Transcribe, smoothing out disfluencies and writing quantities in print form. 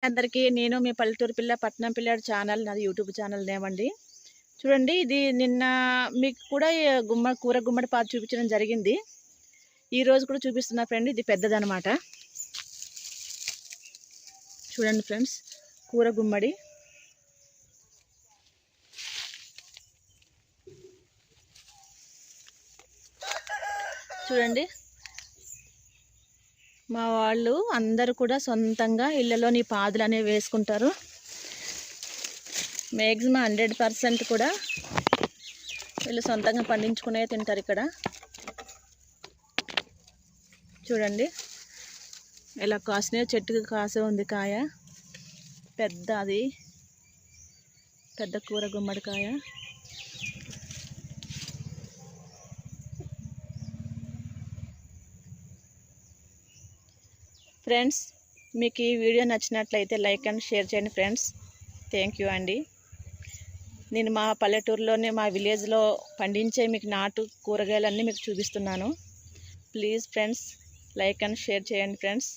అందరికీ నేను మీ పల్లెటూరు పిల్ల పట్నం పిల్లాడు ఛానల్ నాది యూట్యూబ్ ఛానల్ నేమండి. చూడండి ఇది నిన్న మీకు కూడా కూర గుమ్మడి పాదు చూపించడం జరిగింది. ఈ రోజు కూడా చూపిస్తున్నా ఫ్రెండ్. ఇది పెద్దదనమాట. చూడండి ఫ్రెండ్స్, కూర గుమ్మడి. చూడండి, మా వాళ్ళు అందరూ కూడా సొంతంగా ఇళ్ళలోని పాదులు అనేవి వేసుకుంటారు. మ్యాక్సిమం 100% కూడా వీళ్ళు సొంతంగా పండించుకునే తింటారు. ఇక్కడ చూడండి ఇలా కాసిన చెట్టుకు కాసే ఉంది కాయ. పెద్ద కూర గుమ్మడికాయ. ఫ్రెండ్స్, మీకు ఈ వీడియో నచ్చినట్లయితే లైక్ అండ్ షేర్ చేయండి ఫ్రెండ్స్. థ్యాంక్ యూ అండి. నేను మా పల్లెటూరులోనే మా విలేజ్లో పండించే మీకు నాటు కూరగాయలన్నీ మీకు చూపిస్తున్నాను. Please friends, like and share చేయండి ఫ్రెండ్స్.